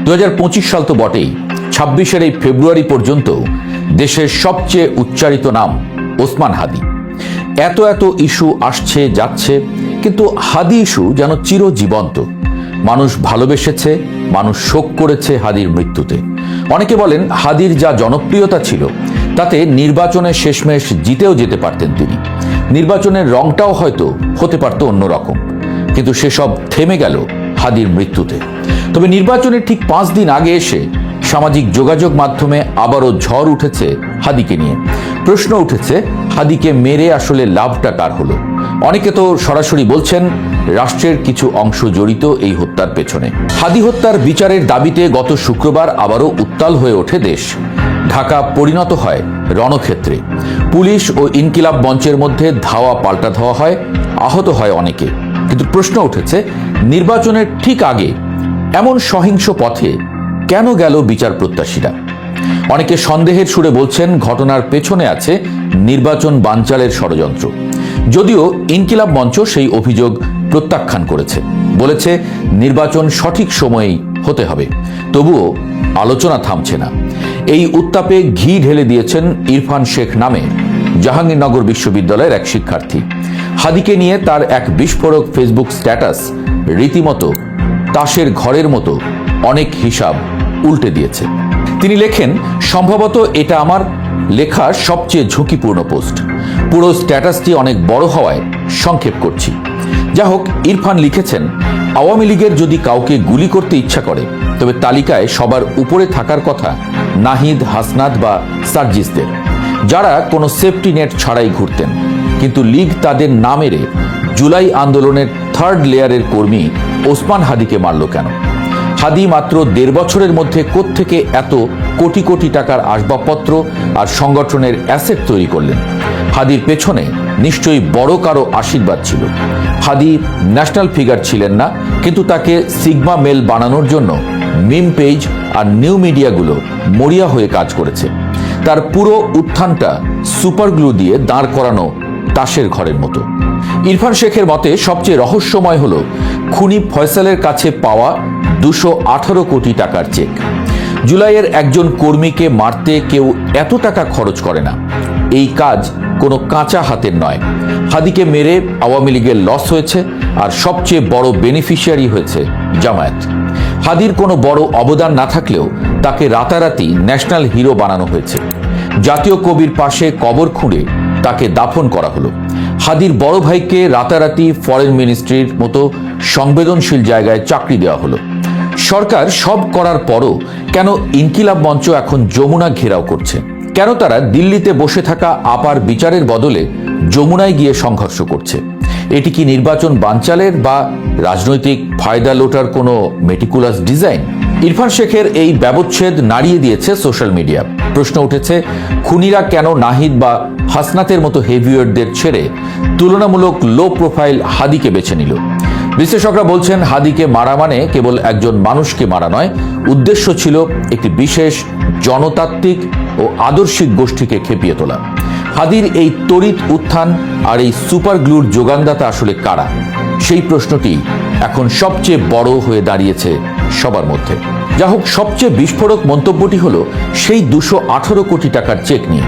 2025 সাল তো বটেই, 26-এর এই ফেব্রুয়ারি পর্যন্ত দেশের সবচেয়ে উচ্চারিত নাম ওসমান হাদি। এত ইস্যু আসছে যাচ্ছে, কিন্তু হাদি ইস্যু যেন চিরজীবন্ত। মানুষ ভালোবেসেছে, মানুষ শোক করেছে হাদির মৃত্যুতে। অনেকে বলেন হাদির যা জনপ্রিয়তা ছিল তাতে নির্বাচনে শেষমেশ জিতেও যেতে পারতেন তিনি। নির্বাচনের রংটাও হয়তো হতে পারত অন্যরকম, কিন্তু সেসব থেমে গেল হাদির মৃত্যুতে। তবে নির্বাচনের ঠিক 5 দিন আগে এসে সামাজিক যোগাযোগ মাধ্যমে আবারও ঝড় উঠেছে হাদিকে নিয়ে। প্রশ্ন উঠেছে, হাদিকে মেরে আসলে লাভটা কার হলো? অনেকে তো সরাসরি বলছেন রাষ্ট্রের কিছু অংশ জড়িত এই হত্যার পেছনে। হাদি হত্যার বিচারের দাবিতে গত শুক্রবার আবারও উত্তাল হয়ে ওঠে দেশ। ঢাকা পরিণত হয় রণক্ষেত্রে। পুলিশ ও ইনকিলাব মঞ্চের মধ্যে ধাওয়া পাল্টা ধাওয়া হয়, আহত হয় অনেকে। কিন্তু প্রশ্ন উঠেছে, নির্বাচনের ঠিক আগে এমন সহিংস পথে কেন গেল বিচার প্রত্যাশীরা? অনেকে সন্দেহের সুরে বলছেন ঘটনার পেছনে আছে নির্বাচন বানচালের ষড়যন্ত্র। যদিও ইনকিলাব মঞ্চ সেই অভিযোগ প্রত্যাখ্যান করেছে, বলেছে নির্বাচন সঠিক সময়েই হতে হবে। তবুও আলোচনা থামছে না। এই উত্তাপে ঘি ঢেলে দিয়েছেন ইরফান শেখ নামে জাহাঙ্গীরনগর বিশ্ববিদ্যালয়ের এক শিক্ষার্থী। হাদিকে নিয়ে তার এক বিস্ফোরক ফেসবুক স্ট্যাটাস রীতিমতো তাসের ঘরের মতো অনেক হিসাব উল্টে দিয়েছে। তিনি লেখেন, সম্ভবত এটা আমার লেখা সবচেয়ে ঝুঁকিপূর্ণ পোস্ট। পুরো স্ট্যাটাসটি অনেক বড় হওয়ায় সংক্ষেপ করছি। যা হোক, ইরফান লিখেছেন, আওয়ামী লীগের যদি কাউকে গুলি করতে ইচ্ছা করে তবে তালিকায় সবার উপরে থাকার কথা নাহিদ, হাসনাত বা সার্জিসদের, যারা কোনো সেফটি নেট ছাড়াই ঘুরতেন। কিন্তু লীগ তাদের না মেরে জুলাই আন্দোলনের 3rd লেয়ারের কর্মী ওসমান হাদিকে মারল কেন? হাদি মাত্র 1.5 বছরের মধ্যে কোত্থেকে এত কোটি কোটি টাকার আসবাবপত্র আর সংগঠনের অ্যাসেট তৈরি করলেন? হাদির পেছনে নিশ্চয়ই বড় কারো আশীর্বাদ ছিল। হাদি ন্যাশনাল ফিগার ছিলেন না, কিন্তু তাকে সিগমা মেল বানানোর জন্য মিম পেজ আর নিউ মিডিয়াগুলো মরিয়া হয়ে কাজ করেছে। তার পুরো উত্থানটা সুপার গ্লু দিয়ে দাঁড় করানো তাসের ঘরের মতো। ইরফান শেখের মতে সবচেয়ে রহস্যময় হলো খুনি ফয়সালের কাছে পাওয়া 218 কোটি টাকার চেক। জুলাইয়ের একজন কর্মীকে মারতে কেউ এত টাকা খরচ করে না। এই কাজ কোনো কাঁচা হাতের নয়। হাদিকে মেরে আওয়ামী লীগের লস হয়েছে, আর সবচেয়ে বড় বেনিফিশিয়ারি হয়েছে জামায়াত। হাদির কোনো বড় অবদান না থাকলেও তাকে রাতারাতি ন্যাশনাল হিরো বানানো হয়েছে। জাতীয় কবির পাশে কবর খুঁড়ে তাকে দাফন করা হলো। হাদির বড় ভাইকে রাতারাতি ফরেন মিনিস্ট্রির মতো সংবেদনশীল জায়গায় চাকরি দেওয়া হলো। সরকার সব করার পরও কেন ইনকিলাব মঞ্চ এখন যমুনা ঘেরাও করছে? কেন তারা দিল্লিতে বসে থাকা আপার বিচারের বদলে যমুনায় গিয়ে সংঘর্ষ করছে? এটি কি নির্বাচন বানচালের বা রাজনৈতিক ফায়দা লোটার কোনো মেটিকুলাস ডিজাইন? ইরফান শেখের এই ব্যবচ্ছেদ নাড়িয়ে দিয়েছে সোশ্যাল মিডিয়া। প্রশ্ন উঠেছে, খুনিরা কেন নাহিদ বা হাসনাতের মতো হেভিওয়েটদের ছেড়ে তুলনামূলক লো প্রোফাইল হাদিকে বেছে নিল? বিশ্লেষকরা বলছেন, হাদিকে মারা মানে কেবল একজন মানুষকে মারা নয়, উদ্দেশ্য ছিল একটি বিশেষ জনতাত্ত্বিক ও আদর্শিক গোষ্ঠীকে খেপিয়ে তোলা। হাদির এই তড়িৎ উত্থান আর এই সুপার গ্লুর যোগানদাতা আসলে কারা? সেই প্রশ্নটি এখন সবচেয়ে বড় হয়ে দাঁড়িয়েছে সবার মধ্যে। যা হোক, সবচেয়ে বিস্ফোরক মন্তব্যটি হলো সেই 218 কোটি টাকার চেক নিয়ে।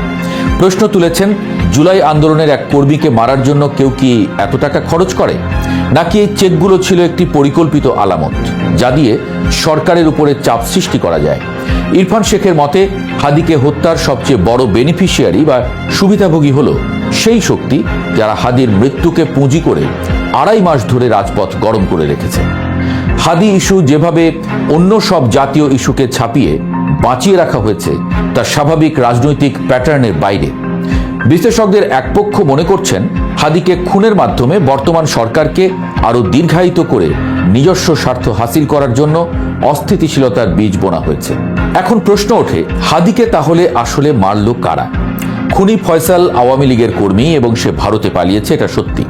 প্রশ্ন তুলেছেন, জুলাই আন্দোলনের এক কর্মীকে মারার জন্য কেউ কি এত টাকা খরচ করে? নাকি এই চেকগুলো ছিল একটি পরিকল্পিত আলামত, যা দিয়ে সরকারের উপরে চাপ সৃষ্টি করা যায়? ইরফান শেখের মতে, হাদিকে হত্যার সবচেয়ে বড় বেনিফিশিয়ারি বা সুবিধাভোগী হলো সেই শক্তি যারা হাদির মৃত্যুকে পুঁজি করে 2.5 মাস ধরে রাজপথ গরম করে রেখেছে। হাদি ইস্যু যেভাবে অন্য সব জাতীয় ইস্যুকে ছাপিয়ে বাঁচিয়ে রাখা হয়েছে তা স্বাভাবিক রাজনৈতিক প্যাটার্নের বাইরে। বিশ্লেষকদের এক পক্ষ মনে করছেন, হাদিকে খুনের মাধ্যমে বর্তমান সরকারকে আরও দীর্ঘায়িত করে নিজস্ব স্বার্থ হাসিল করার জন্য অস্থিতিশীলতার বীজ বোনা হয়েছে। এখন প্রশ্ন ওঠে, হাদিকে তাহলে আসলে মারল কারা? খুনি ফয়সাল আওয়ামী লীগের কর্মী এবং সে ভারতে পালিয়েছে, এটা সত্যি।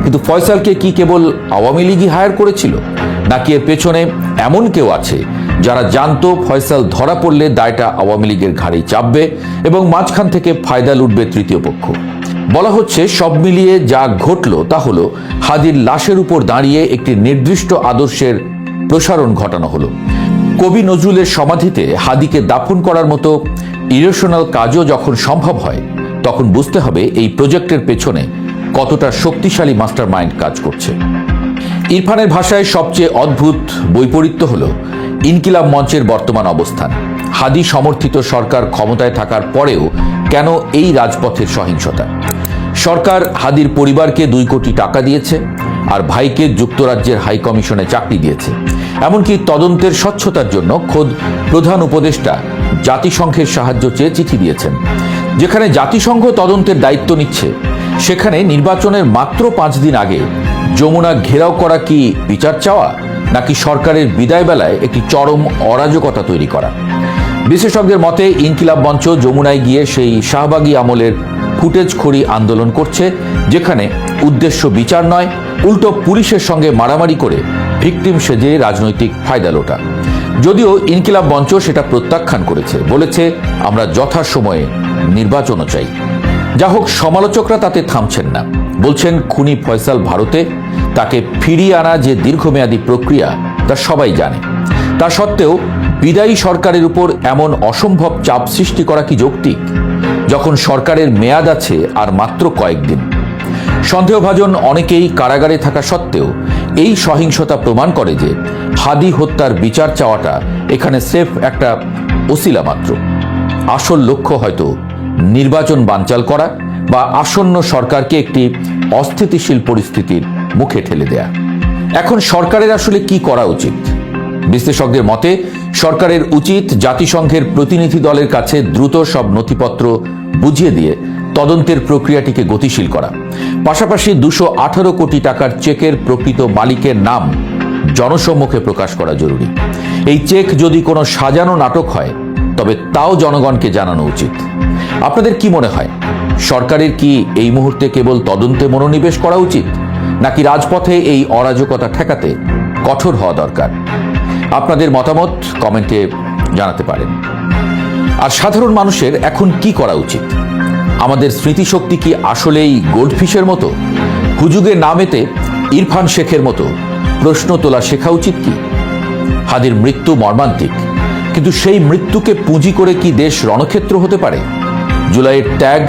কিন্তু ফয়সালকে কি কেবল আওয়ামী লীগই হায়ার করেছিল, নাকি এর পেছনে এমন কেউ আছে যারা জানতো ফয়সাল ধরা পড়লে দায়টা আওয়ামী লীগের ঘাড়েই চাপবে এবং মাঝখান থেকে ফায়দা লুটবে তৃতীয় পক্ষ? বলা হচ্ছে, সব মিলিয়ে যা ঘটল তা হলো হাদির লাশের উপর দাঁড়িয়ে একটি নির্দিষ্ট আদর্শের প্রসারণ ঘটানো হলো। কবি নজরুলের সমাধিতে হাদিকে দাফন করার মতো ইরেশনাল কাজও যখন সম্ভব হয়, তখন বুঝতে হবে এই প্রজেক্টের পেছনে কতটা শক্তিশালী মাস্টারমাইন্ড কাজ করছে। ইরফানের ভাষায় সবচেয়ে অদ্ভুত বৈপরীত্য হল ইনকিলাব মঞ্চের বর্তমান অবস্থান। হাদি সমর্থিত সরকার ক্ষমতায় থাকার পরেও কেন এই রাজপথের সহিংসতা? সরকার হাদির পরিবারকে 2 কোটি টাকা দিয়েছে, আর ভাইকে যুক্তরাজ্যের হাই কমিশনে চাকরি দিয়েছে। এমনকি তদন্তের স্বচ্ছতার জন্য খোদ প্রধান উপদেষ্টা জাতিসংঘের সাহায্য চেয়ে চিঠি দিয়েছেন। যেখানে জাতিসংঘ তদন্তের দায়িত্ব নিচ্ছে, সেখানে নির্বাচনের মাত্র 5 দিন আগে যমুনা ঘেরাও করা কি বিচার চাওয়া, নাকি সরকারের বিদায় বেলায় একটি চরম অরাজকতা তৈরি করা? বিশেষজ্ঞদের মতে ইনকিলাব মঞ্চ যমুনায় গিয়ে সেই শাহবাগী আমলের ফুটেজখড়ি আন্দোলন করছে, যেখানে উদ্দেশ্য বিচার নয়, উল্টো পুলিশের সঙ্গে মারামারি করে ভিকটিম সেজে রাজনৈতিক ফায়দা লোটা। যদিও ইনকিলাব মঞ্চ সেটা প্রত্যাখ্যান করেছে, বলেছে আমরা যথাসময়ে নির্বাচনও চাই। যা হোক, সমালোচকরা তাতে থামছেন না, বলছেন খুনি ফয়সাল ভারতে, তাকে ফিরিয়ে আনা যে দীর্ঘমেয়াদী প্রক্রিয়া তা সবাই জানে। তা সত্ত্বেও বিদায়ী সরকারের উপর এমন অসম্ভব চাপ সৃষ্টি করা কি যৌক্তিক, যখন সরকারের মেয়াদ আছে আর মাত্র কয়েকদিন? সন্দেহভাজন অনেকেই কারাগারে থাকা সত্ত্বেও এই সহিংসতা প্রমাণ করে যে হাদি হত্যার বিচার চাওয়াটা এখানে স্রেফ একটা ওসিলা মাত্র। আসল লক্ষ্য হয়তো নির্বাচন বানচাল করা বা আসন্ন সরকারকে একটি অস্থিতিশীল পরিস্থিতির মুখে ঠেলে দেয়া। এখন সরকারের আসলে কি করা উচিত? বিশ্লেষকদের মতে সরকারের উচিত জাতিসংঘের প্রতিনিধি দলের কাছে দ্রুত সব নথিপত্র বুঝিয়ে দিয়ে তদন্তের প্রক্রিয়াটিকে গতিশীল করা। পাশাপাশি 218 কোটি টাকার চেকের প্রকৃত মালিকের নাম জনসম্মুখে প্রকাশ করা জরুরি। এই চেক যদি কোনো সাজানো নাটক হয়, তবে তাও জনগণকে জানানো উচিত। আপনাদের কি মনে হয়, সরকারের কি এই মুহূর্তে কেবল তদন্তে মনোনিবেশ করা উচিত, নাকি রাজপথে এই অরাজকতা ঠেকাতে কঠোর হওয়া দরকার? আপনাদের মতামত কমেন্টে জানাতে পারেন। আর সাধারণ মানুষের এখন কি করা উচিত? আমাদের স্মৃতিশক্তি কি আসলেই গোল্ডফিশের মতো? হুজুগে নামেতে ইরফান শেখের মতো প্রশ্ন তোলা শেখা উচিত কি? হাদির মৃত্যু মর্মান্তিক, কিন্তু সেই মৃত্যুকে পুঁজি করে কি দেশ রণক্ষেত্র হতে পারে? জুলাইয়ের ত্যাগ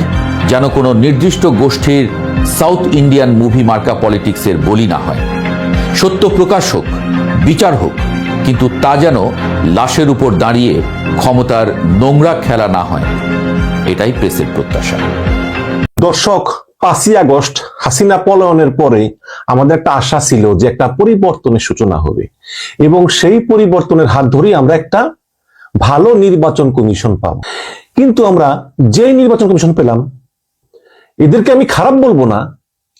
যেন কোনো নির্দিষ্ট গোষ্ঠীর সাউথ ইন্ডিয়ান মুভি মার্কা পলিটিক্সের বলি না হয়। সত্য প্রকাশ হোক, বিচার হোক, কিন্তু তা যেন লাশের উপর দাঁড়িয়ে ক্ষমতার নোংরা খেলা না হয়। এটাই প্রেসের প্রত্যাশা। দর্শক, 5ই আগস্ট হাসিনা পলায়নের পরে আমাদের একটা আশা ছিল যে একটা পরিবর্তনের সূচনা হবে, এবং সেই পরিবর্তনের হাত ধরেই আমরা একটা ভালো নির্বাচন কমিশন পাব। কিন্তু আমরা যে নির্বাচন কমিশন পেলাম, এদেরকে আমি খারাপ বলবো না,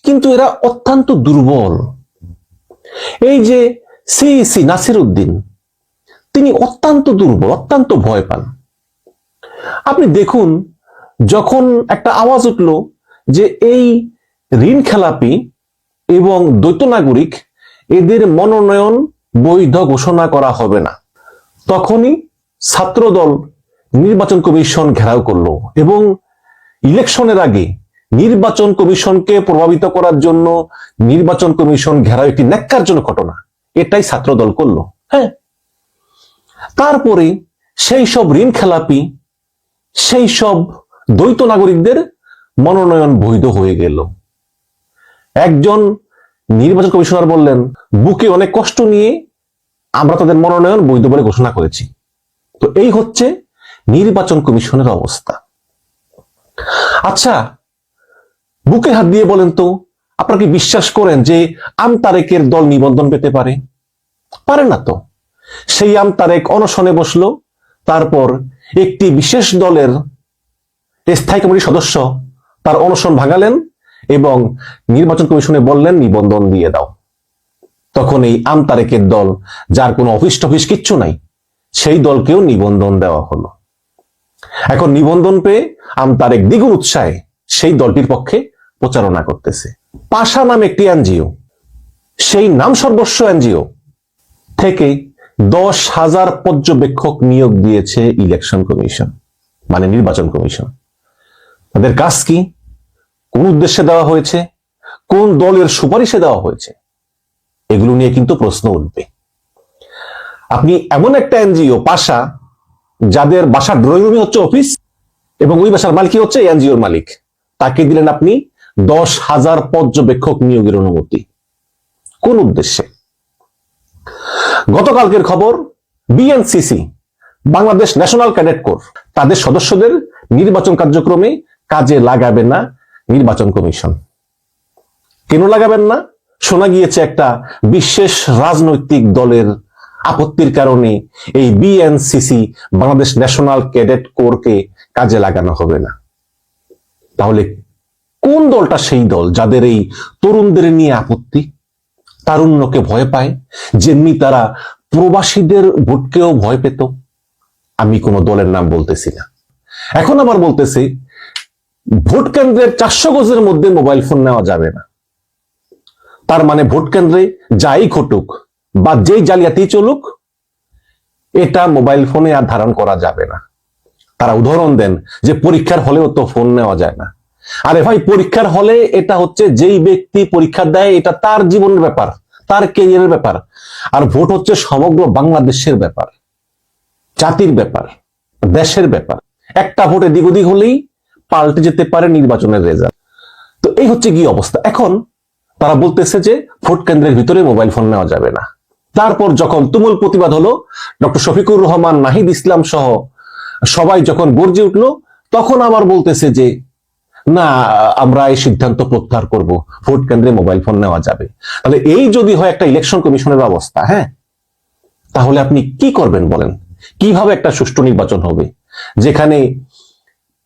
কিন্তু এরা অত্যন্ত দুর্বল। এই যে সিইসি নাসির উদ্দিন, তিনি অত্যন্ত দুর্বল, অত্যন্ত ভয় পান। আপনি দেখুন, যখন একটা আওয়াজ উঠল যে এই ঋণ খেলাপি এবং দ্বৈত নাগরিক, এদের মনোনয়ন বৈধ ঘোষণা করা হবে না, তখনই ছাত্রদল নির্বাচন কমিশন ঘেরাও করলো, এবং ইলেকশনের আগে নির্বাচন কমিশনকে প্রভাবিত করার জন্য নির্বাচন কমিশন ঘেরাও একটি ন্যাক্কারজনক ঘটনা, এটাই ছাত্রদল করলো। হ্যাঁ, তারপরে সেই সব ঋণ খেলাপি, সেই সব দ্বৈত নাগরিকদের মনোনয়ন বৈধ হয়ে গেল। একজন নির্বাচন কমিশনার বললেন, বুকে অনেক কষ্ট নিয়ে আমরা তাদের মনোনয়ন বৈধ বলে ঘোষণা করেছি। তো এই হচ্ছে নির্বাচন কমিশনের অবস্থা। আচ্ছা, বুকে হাত দিয়ে বলেন তো, আপনারা কি বিশ্বাস করেন যে আমতারেকের দল নিবন্ধন পেতে পারে? পারে না তো। সেই আমতারেক অনশনে বসলো, তারপর একটি বিশেষ দলের স্থায়ী কমিটির সদস্য তার অনশন ভাঙালেন এবং নির্বাচন কমিশনে বললেন নিবন্ধন দিয়ে দাও। তখন এই আমতারেকের দল, যার কোনো অফিস টফিস কিচ্ছু নাই, সেই দলকেও নিবন্ধন দেওয়া হলো। এখন নিবন্ধন পেয়ে আমতারেক দ্বিগুণ উৎসাহে সেই দলটির পক্ষে প্রচারণা করতেছে। পাশা নাম একটি এনজিও, সেই নাম সর্বস্ব এনজিও থেকে 10,000 পর্যবেক্ষক নিয়োগ দিয়েছে ইলেকশন কমিশন, মানে নির্বাচন কমিশন। তাদের কাজ কি? কোন উদ্দেশ্যে দেওয়া হয়েছে? কোন দলের সুপারিশে দেওয়া হয়েছে? এগুলো নিয়ে কিন্তু প্রশ্ন উঠবে। আপনি এমন একটা এনজিও পাশা, যাদের বাসার ড্রয়িং রুমে হচ্ছে অফিস এবং ওই বাসার মালিকই হচ্ছে এনজিওর মালিক, তাকে দিলেন আপনি 10,000 পর্যবেক্ষক নিয়োগের অনুমতি। কোন উদ্দেশ্যে? গতকালকের খবর, BNCC Bangladesh national cadet corps তাদের সদস্যদের নির্বাচন কার্যক্রমে কাজে লাগাবে না নির্বাচন কমিশন। কেন লাগাবেন না? শোনা গিয়েছে একটা বিশেষ রাজনৈতিক দলের আপত্তির কারণে এই বিএনসিসি বাংলাদেশ ন্যাশনাল ক্যাডেট কোরকে কাজে লাগানো হবে না। তাহলে কোন দলটা সেই দল যাদের এই তরুণদের নিয়ে আপত্তি? তারুণ্যকে ভয় পায়, যেমনি তারা প্রবাসীদের ভোটকেও ভয় পেত। আমি কোন দলের নাম বলতেছি না। এখন আবার বলতেছে ভোট কেন্দ্রের 400 গজের মধ্যে মোবাইল ফোন নেওয়া যাবে না। তার মানে ভোট কেন্দ্রে যাই ঘটুক বা যেই জালিয়াতি চলুক, এটা মোবাইল ফোনে আর ধারণ করা যাবে না। তারা উদাহরণ দেন যে পরীক্ষার হলেও তো ফোন নেওয়া যায় না। আরে ভাই, পরীক্ষার হলে এটা হচ্ছে যেই ব্যক্তি পরীক্ষা দেয়, এটা তার জীবনের ব্যাপার, তার ক্যারিয়ারের ব্যাপার। আর ভোট হচ্ছে সমগ্র বাংলাদেশের ব্যাপার, জাতির ব্যাপার, দেশের ব্যাপার। একটা ভোটে দিক ওদিক হলেই পাল্টে যেতে পারে নির্বাচনের রেজাল্ট। তো এই হচ্ছে কি অবস্থা। এখন তারা বলতেছে যে ভোট কেন্দ্রের ভিতরে মোবাইল ফোন নেওয়া যাবে না। তারপর যখন তুমুল প্রতিবাদ হলো, ডক্টর শফিকুর রহমান, নাহিদ ইসলাম সহ সবাই যখন গর্জে উঠলো, তখন আবার বলতেছে যে না, আমরা এই সিদ্ধান্ত প্রত্যাহার করব, ভোট কেন্দ্রে মোবাইল ফোন নেওয়া যাবে। তাহলে এই যদি হয় একটা ইলেকশন কমিশনের অবস্থা, হ্যাঁ, তাহলে আপনি কি করবেন বলেন? কিভাবে একটা সুষ্ঠু নির্বাচন হবে যেখানে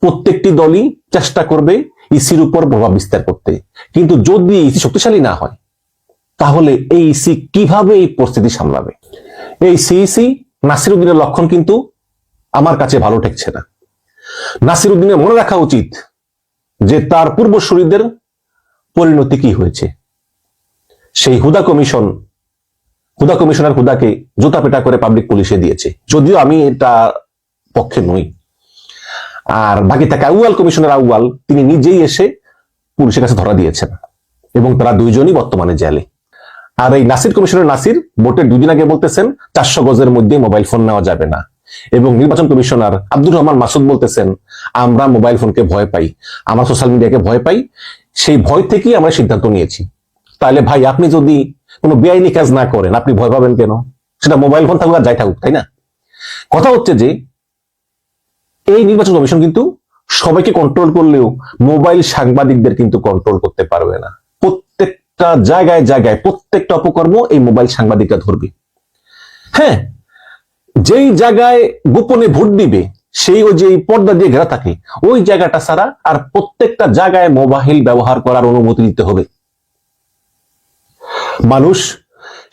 প্রত্যেকটি দলই চেষ্টা করবে ইসির উপর প্রভাব বিস্তার করতে? কিন্তু যদি ইসি শক্তিশালী না হয়, তাহলে এই ইসি কিভাবে এই পরিস্থিতি সামলাবে? এই সিইসি নাসিরউদ্দিনের লক্ষণ কিন্তু আমার কাছে ভালো ঠেকছে না। নাসিরউদ্দিনের মনে রাখা উচিত যে তার পূর্বসূরীদের পরিণতি কি হয়েছে। সেই হুদা কমিশনার হুদাকে জুতা পেটা করে পাবলিক পুলিশে দিয়েছে, যদিও আমি এটা পক্ষে নই। আর বাকি থাকে আউয়াল কমিশনার আউয়াল, তিনি নিজেই এসে পুলিশের কাছে ধরা দিয়েছেন এবং তারা দুইজনই বর্তমানে জেলে। আর এই নাসির কমিশনার নাসির ভোটের 2 দিন আগে বলতেছেন 400 গজের মধ্যে মোবাইল ফোন নেওয়া যাবে না, এবং নির্বাচন কমিশনার আব্দুর রহমান মাসুদ বলতেছেন আমরা মোবাইল ফোনকে ভয় পাই, আমরা সোশ্যাল মিডিয়াকে ভয় পাই, সেই ভয় থেকেই আমরা সিদ্ধান্ত নিয়েছি। তাহলে ভাই, আপনি যদি কোনো বেআইনি কাজ না করেন, আপনি ভয় পাবেন কেন? সেটা মোবাইল ফোন থাকুক আর যাই থাকুক, তাই না? কথা হচ্ছে যে এই নির্বাচন কমিশন কিন্তু সবাইকে কন্ট্রোল করলেও মোবাইল সাংবাদিকদের কিন্তু কন্ট্রোল করতে পারবে না। প্রত্যেকটা জায়গায় জায়গায় প্রত্যেকটা অপকর্ম এই মোবাইল সাংবাদিকরা ধরবে। হ্যাঁ, যেই জায়গায় গোপনে ভোট দিবে, সেই ওই যে পর্দা দিয়ে ঘেরা থাকে, ওই জায়গাটা ছাড়া আর প্রত্যেকটা জায়গায় মোবাইল ব্যবহার করার অনুমতি দিতে হবে। মানুষ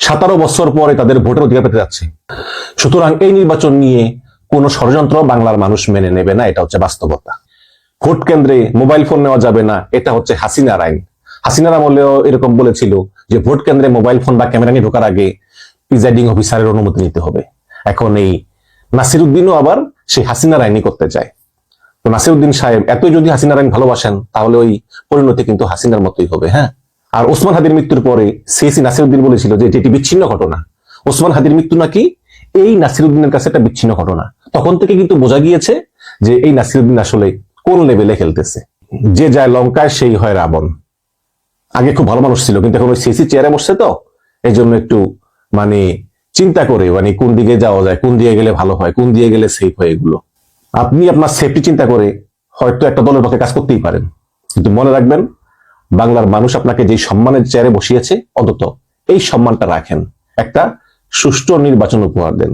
17 বছর পরে তাদের ভোটের অধিকার পেতে যাচ্ছে। সুতরাং এই নির্বাচন নিয়ে কোন ষড়যন্ত্র বাংলার মানুষ মেনে নেবে না, এটা হচ্ছে বাস্তবতা। ভোট কেন্দ্রে মোবাইল ফোন নেওয়া যাবে না, এটা হচ্ছে হাসিনার আইন। হাসিনার আমলেও এরকম বলেছিল যে ভোট কেন্দ্রে মোবাইল ফোন বা ক্যামেরা নিয়ে ঢোকার আগে প্রিজাইডিং অফিসারের অনুমতি নিতে হবে। এখন এই নাসিরউদ্দিনও আবার সেই হাসিনার আইনই করতে চায়। তো নাসিরউদ্দিন সাহেব এতই যদি হাসিনার আইন ভালোবাসেন, তাহলে ওই পরিণতি কিন্তু হাসিনার মতোই হবে। হ্যাঁ, আর ওসমান হাদির মৃত্যুর পরে সিএসি নাসিরউদ্দিন বলেছিল যে এটি বিচ্ছিন্ন ঘটনা। ওসমান হাদির মৃত্যু নাকি এই নাসিরউদ্দিনের কাছে একটা বিচ্ছিন্ন ঘটনা। তখন থেকে কিন্তু বোঝা গিয়েছে যে এই নাসিরউদ্দিন আসলে কোন লেভেলে খেলতেছে। যে যায় লঙ্কায় সেই হয় রাবণ। আগে খুব ভালো মানুষ ছিল, কিন্তু এখন ওই সিএসি চেয়ারে বসছে, তো এই জন্য একটু মানে চিন্তা করে কোন দিকে যাওয়া যায়, কোন দিকে গেলে ভালো হয়, কোন দিকে গেলে সেফ হয়। এগুলো আপনি আপনার সেফটি চিন্তা করে হয়তো একটা দলের পক্ষে কাজ করতেই পারেন, কিন্তু মনে রাখবেন বাংলার মানুষ আপনাকে যে সম্মানের চেয়ারে বসিয়েছে, অন্তত এই সম্মানটা রাখেন, একটা সুষ্ঠু নির্বাচন উপহার দেন।